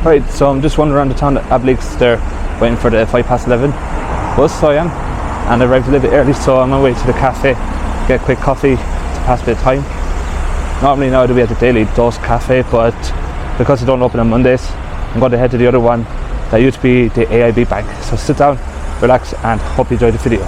Right, so I'm just wandering around the town at Ableeks there, waiting for the 11:05 bus, so I am. And I arrived a little bit early, so I'm on my way to the cafe, get a quick coffee to pass a bit of time. Normally now I do be at the Daily Dose Cafe, but because they don't open on Mondays, I'm going to head to the other one that used to be the AIB Bank. So sit down, relax, and hope you enjoy the video.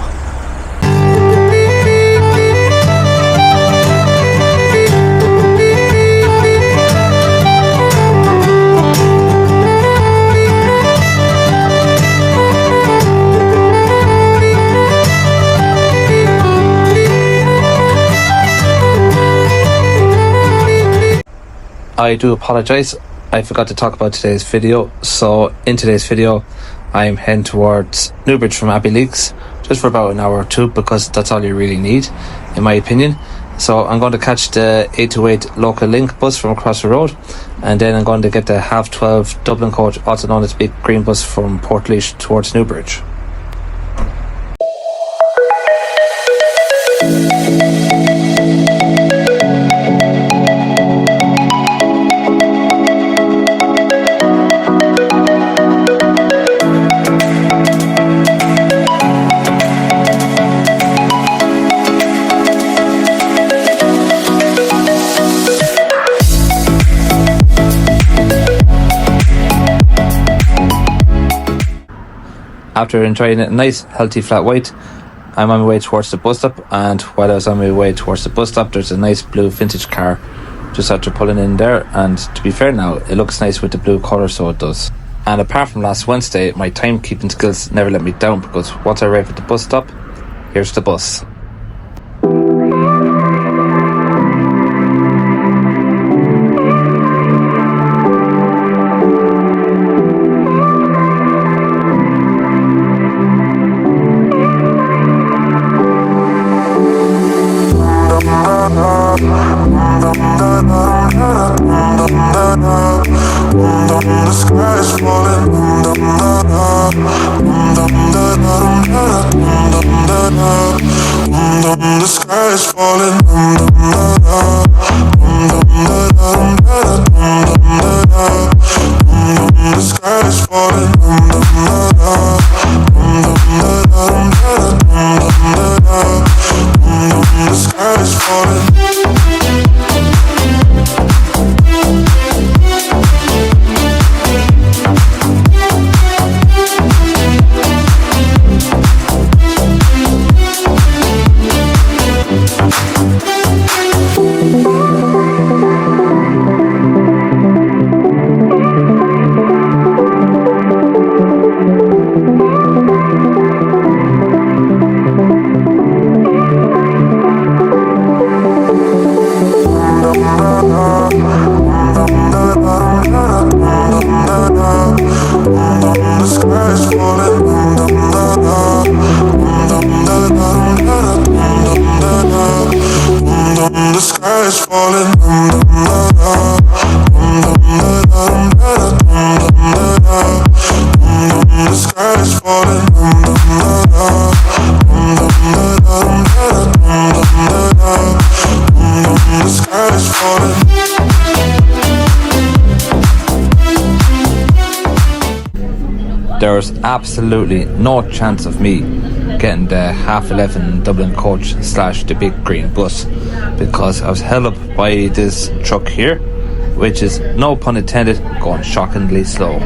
I do apologise, I forgot to talk about today's video. So in today's video I'm heading towards Newbridge from Abbeyleix just for about an hour or two, because that's all you really need in my opinion. So I'm going to catch the 828 local link bus from across the road, and then I'm going to get the 12:30 Dublin coach, also known as Big Green bus, from Portlaoise towards Newbridge. After enjoying a nice healthy flat white, I'm on my way towards the bus stop, and while I was on my way towards the bus stop, there's a nice blue vintage car just after pulling in there, and to be fair now, it looks nice with the blue colour, so it does. And apart from last Wednesday, my timekeeping skills never let me down, because once I arrive at the bus stop, here's the bus. The sky is falling. The sky is falling. The sky is falling. The sky is falling. The sky is falling. The sky is falling. There was absolutely no chance of me getting the 11:30 Dublin coach / the Big Green bus, because I was held up by this truck here, which is, no pun intended, going shockingly slow.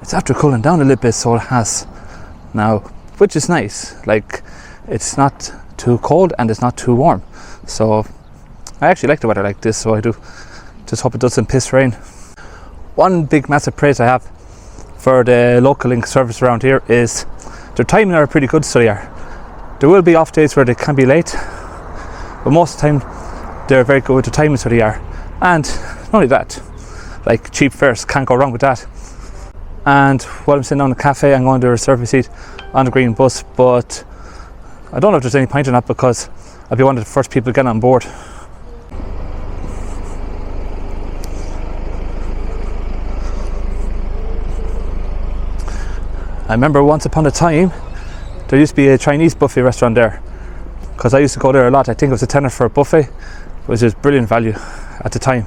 It's after cooling down a little bit, so it has now, which is nice. Like, it's not too cold and it's not too warm, so I actually like the weather like this. So I do just hope it doesn't piss rain. One big massive praise I have for the local link service around here is their timing are pretty good, so they are. There will be off days where they can be late, but most of the time they're very good with the timing, so they are. And not only that, like cheap fares, can't go wrong with that. And while I'm sitting down in the cafe, I'm going to reserve a seat on the green bus, but I don't know if there's any point in that because I'll be one of the first people to get on board. I remember once upon a time there used to be a Chinese buffet restaurant there, because I used to go there a lot. I think it was a tenner for a buffet, which is brilliant value at the time.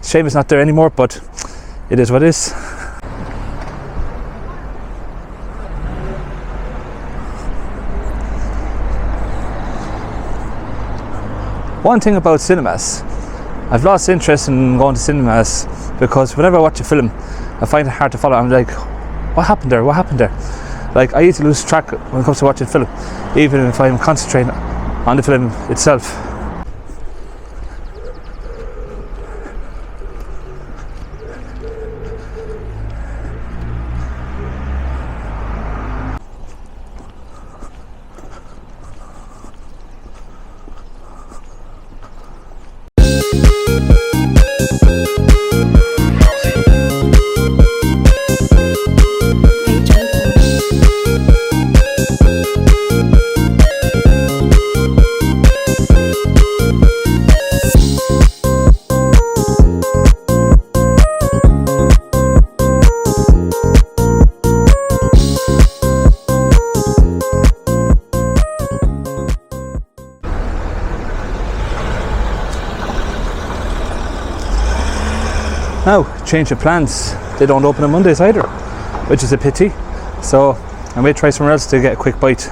Shame it's not there anymore, but it is what it is. One thing about cinemas, I've lost interest in going to cinemas because whenever I watch a film, I find it hard to follow. I'm like, what happened there? What happened there? Like, I easily lose track when it comes to watching film, even if I'm concentrating on the film itself. Now, change of plans. They don't open on Mondays either, which is a pity. So I may try somewhere else to get a quick bite.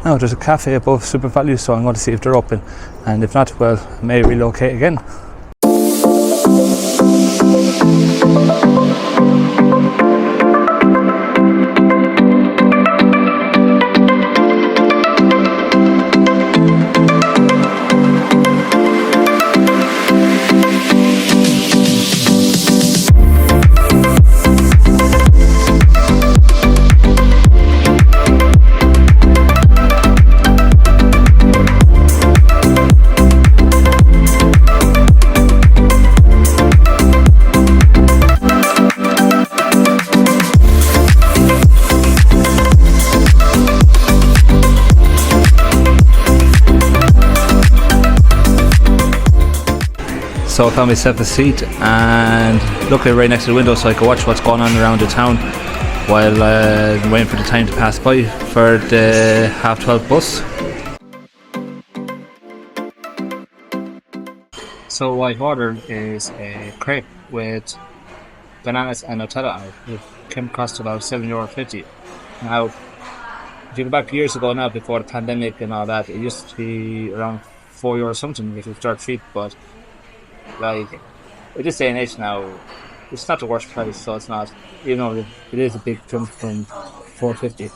Now, there's a cafe above Super Value, so I'm going to see if they're open. And if not, well, I may relocate again. So I found myself a seat and luckily right next to the window so I could watch what's going on around the town while waiting for the time to pass by for the 12:30 bus. So what I've ordered is a crepe with bananas and Nutella on it. It came across to about €7.50. Now, if you go back years ago now, before the pandemic and all that, it used to be around €4 something if you start cheap, but like, with this day and age now, it's not the worst price, so it's not, even though it is a big jump from $4.50.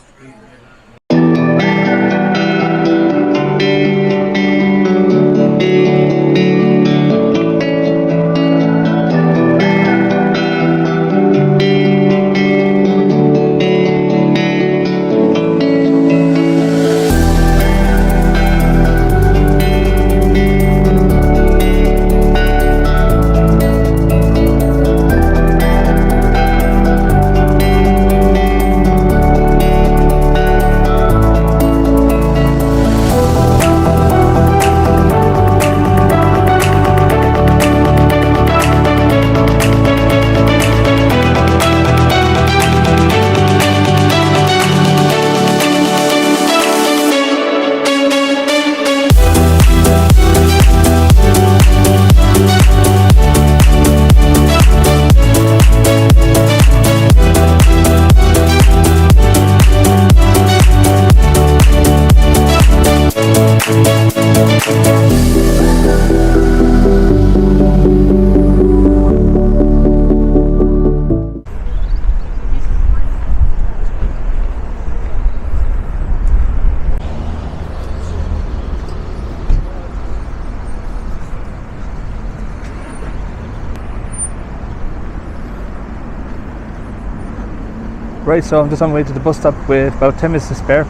Right, so I'm just on my way to the bus stop with about 10 minutes to spare,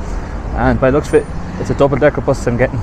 and by the looks of it, it's a double decker bus I'm getting.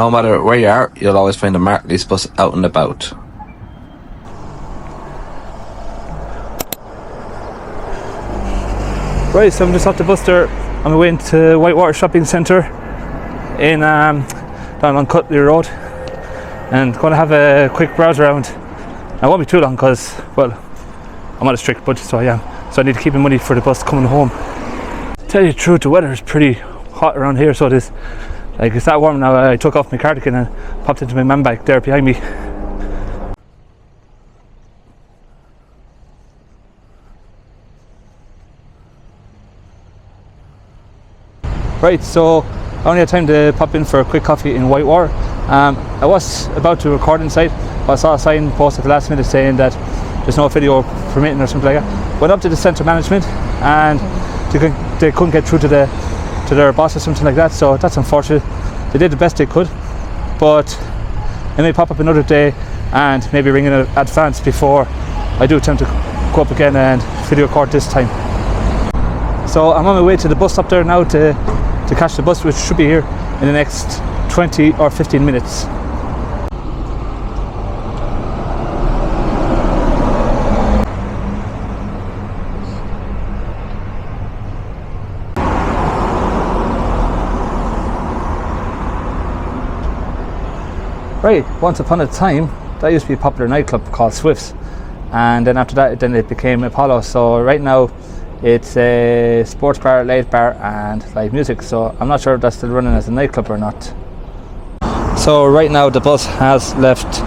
No matter where you are, you'll always find a Mark Lease bus out and about. Right, so I'm just off the bus there. I'm going to Whitewater Shopping Centre in down on Cutley Road, and going to have a quick browse around. I won't be too long because, well, I'm on a strict budget, so I am. So I need to keep my money for the bus coming home. To tell you the truth, the weather is pretty hot around here, so it is. Like, it's that warm now. I took off my cardigan and popped into my man bag there behind me. Right, so I only had time to pop in for a quick coffee in Whitewater. I was about to record inside, but I saw a sign posted at the last minute saying that there's no video permitting or something like that. Went up to the centre management and they couldn't get through to their boss or something like that, so that's unfortunate. They did the best they could, but it may pop up another day and maybe ring in advance before I do attempt to go up again and video record this time. So I'm on my way to the bus stop there now to catch the bus, which should be here in the next 20 or 15 minutes. Right, once upon a time, that used to be a popular nightclub called Swift's, and then after that, it became Apollo. So right now, it's a sports bar, late bar, and live music. So I'm not sure if that's still running as a nightclub or not. So right now, the bus has left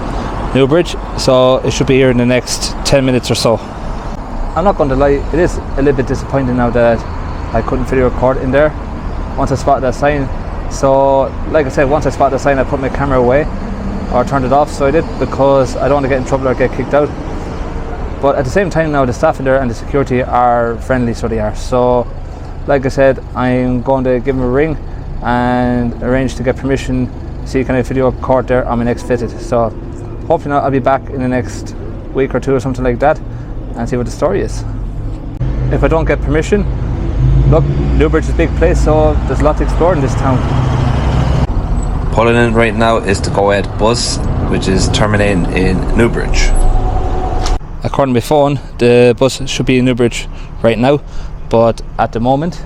Newbridge, so it should be here in the next 10 minutes or so. I'm not going to lie, it is a little bit disappointing now that I couldn't video record in there once I spotted that sign. So, like I said, once I spotted the sign, I put my camera away or turned it off, so I did, because I don't want to get in trouble or get kicked out. But at the same time now, the staff in there and the security are friendly, so they are. So, like I said, I'm going to give them a ring and arrange to get permission to see can I video record there on my next visit. So, hopefully now I'll be back in the next week or two or something like that and see what the story is. If I don't get permission, look, Newbridge is a big place, so there's a lot to explore in this town. Pulling in right now is the Go Ahead bus, which is terminating in Newbridge. According to my phone, the bus should be in Newbridge right now, but at the moment,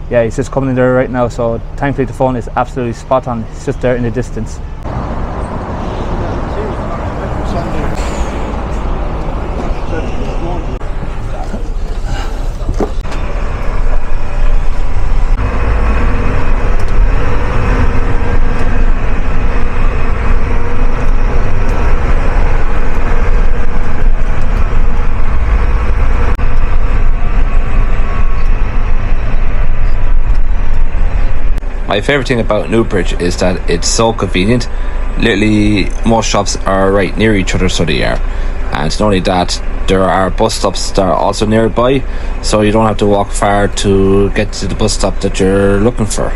yeah, he's just coming in there right now, so thankfully the phone is absolutely spot on. It's just there in the distance. My favourite thing about Newbridge is that it's so convenient. Literally, most shops are right near each other, so they are. And not only that, there are bus stops that are also nearby, so you don't have to walk far to get to the bus stop that you're looking for.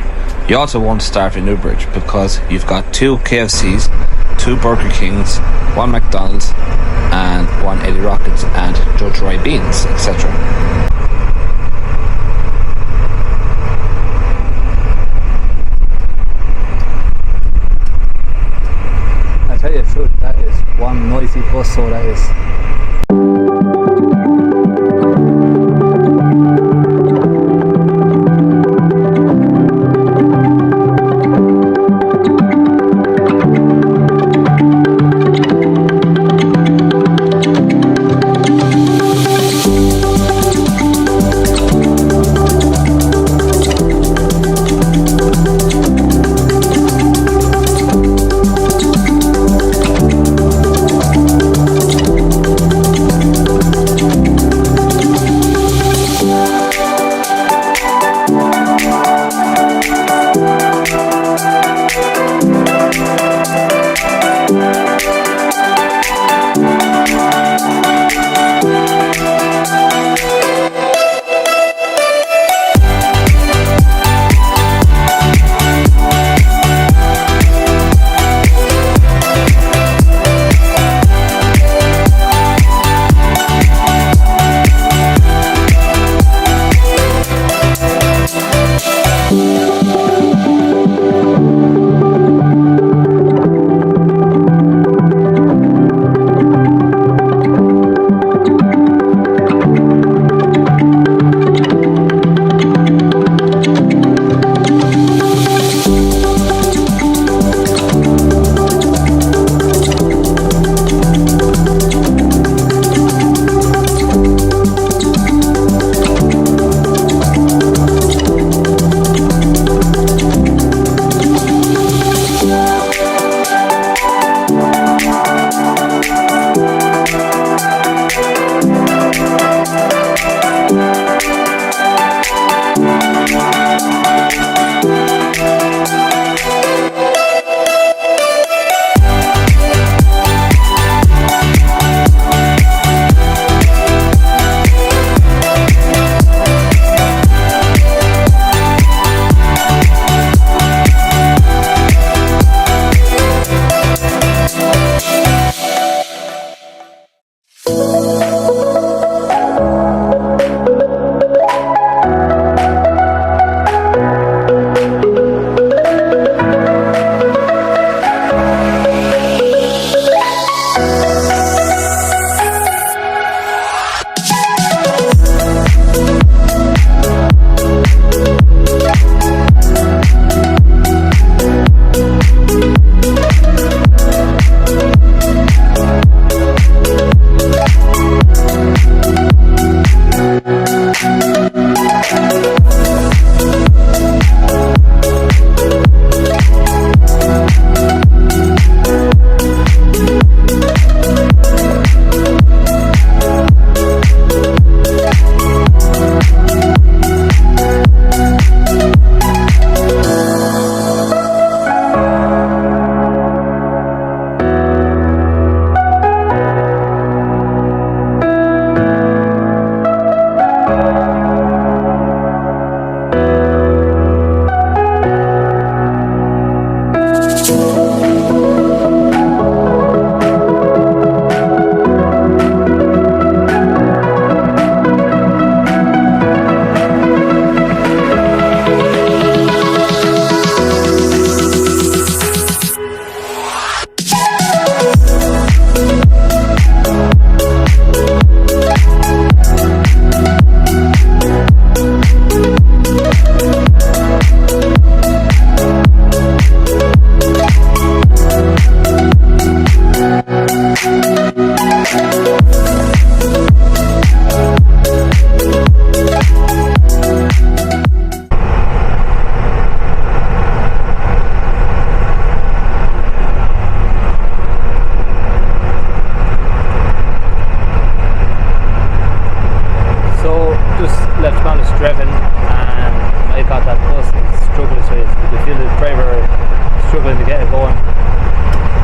You also won't starve in Newbridge because you've got 2 KFCs, 2 Burger Kings, 1 McDonald's, and 1 Eddie Rockets and Judge Roy Beans, etc. I tell you the truth, that is one noisy bus, so that is. left ballast driven, and I got that bus struggling, so you could feel the driver struggling to get it going.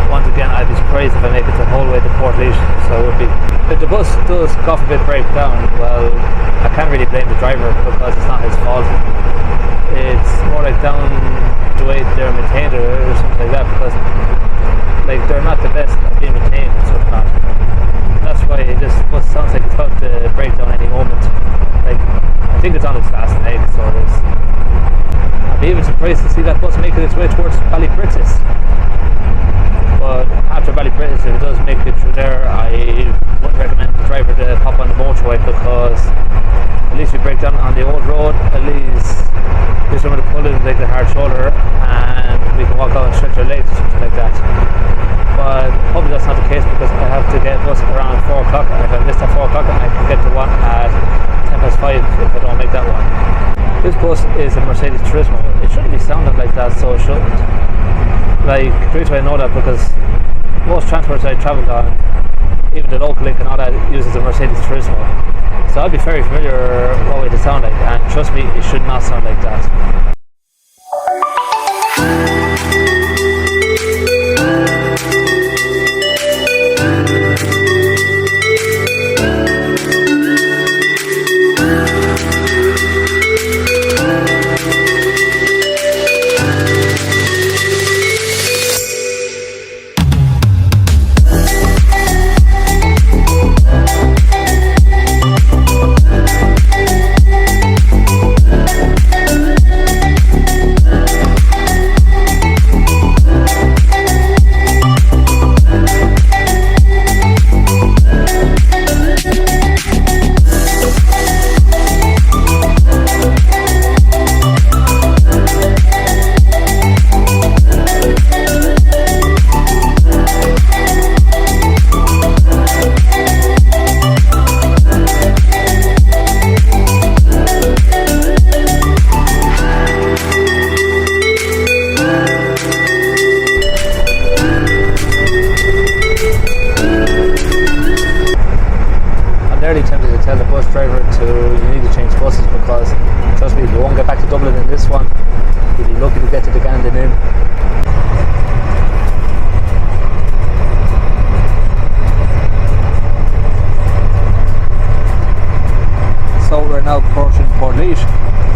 Once again, I'd be surprised if I make it the whole way to Portlaoise, so it would be. If the bus does cough a bit breakdown, well, I can't really blame the driver because it's not his fault. It's more like down the way they're maintained or something like that, because like they're not the best at being maintained and stuff like that. That's why this bus sounds like it's about to break down any moment. Like, I think it's on its last leg, so it is. I'd be even surprised to see that bus making its way towards Ballybritis. But after Ballybritis, if it does make it through there, I would recommend the driver to pop on the motorway, because at least we break down on the old road, at least there's someone to pull in like the hard shoulder, and we can walk out and stretch our legs or something like that. But hopefully that's not the case, because I have to get a bus around 4 o'clock, and if I miss that 4 o'clock, I can get to one at 5:10 if I don't make that one. This bus is a Mercedes Turismo. It shouldn't be sounding like that, so it shouldn't. Like, the reason I know that, because most transports I travelled on, even the local link and all that, uses a Mercedes Turismo. So I'll be very familiar with what way they sound like, and trust me, it should not sound like that.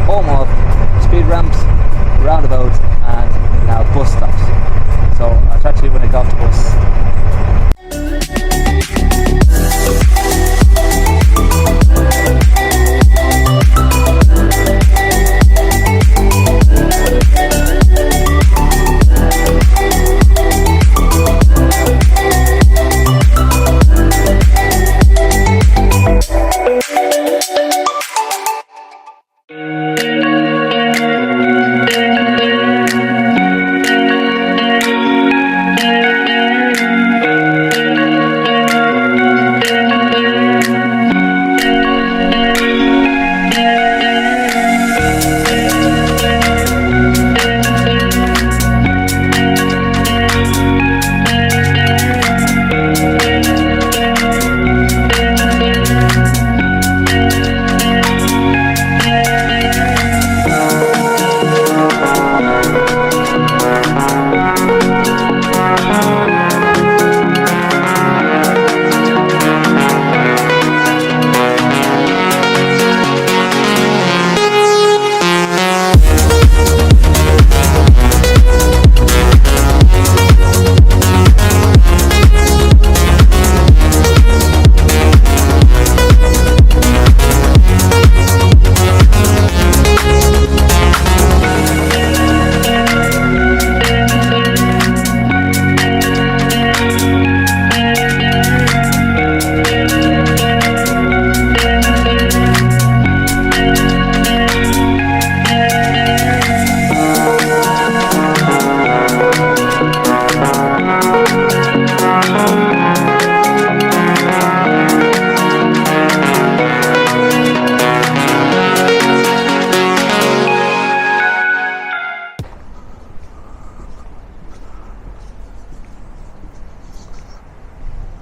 Home of speed ramps, roundabouts, and now bus stops. So I'll chat to you when I get off the bus.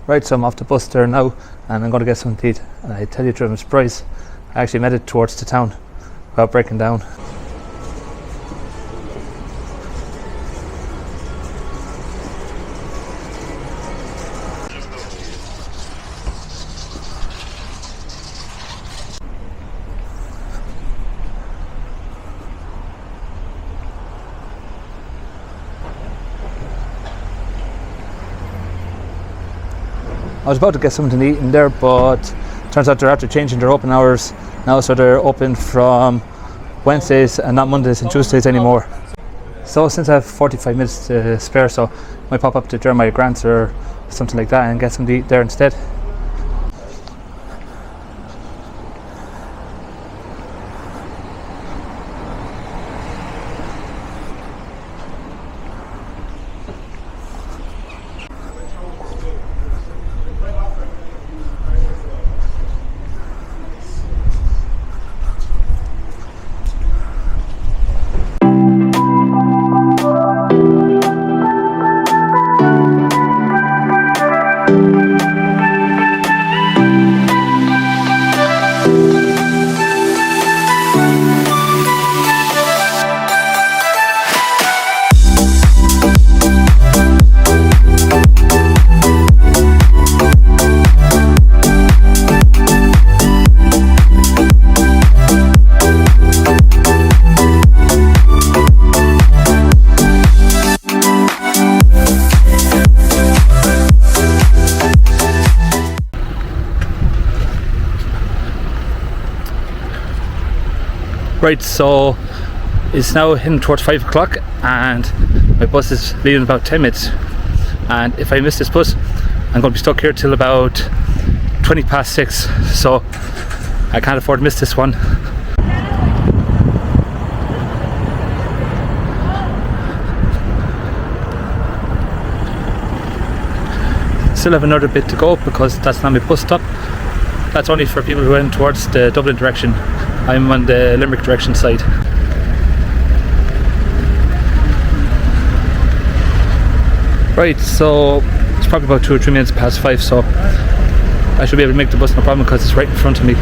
Right, so I'm off the bus there now, and I'm going to get something to eat. And I tell you, I'm surprised. I actually made it towards the town without breaking down. I was about to get something to eat in there, but turns out they're after changing their open hours now, so they're open from Wednesdays and not Mondays and Tuesdays anymore. So since I have 45 minutes to spare, so I might pop up to Jeremiah Grant's or something like that and get something to eat there instead. Right, so it's now heading towards 5 o'clock and my bus is leaving in about 10 minutes, and if I miss this bus I'm going to be stuck here till about 20 past 6, so I can't afford to miss this one. Still have another bit to go because that's not my bus stop. That's only for people who are in towards the Dublin direction. I'm on the Limerick direction side. Right, so it's probably about 2 or 3 minutes past 5, so I should be able to make the bus no problem because it's right in front of me.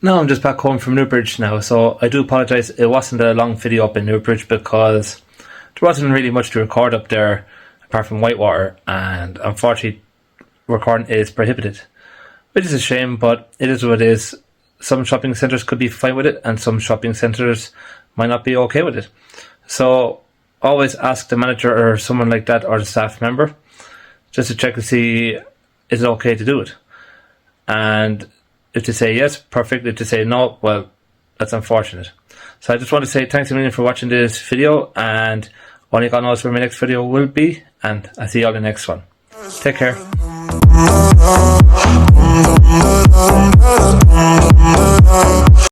Now I'm just back home from Newbridge now, so I do apologise. It wasn't a long video up in Newbridge because there wasn't really much to record up there apart from whitewater, and unfortunately recording is prohibited, which is a shame, but it is what it is. Some shopping centres could be fine with it and some shopping centres might not be okay with it. So always ask the manager or someone like that or the staff member just to check to see is it okay to do it. And if they say yes, perfect. If they say no, well, that's unfortunate. So I just want to say thanks a million for watching this video, and only God knows where my next video will be, and I'll see you all in the next one. Take care.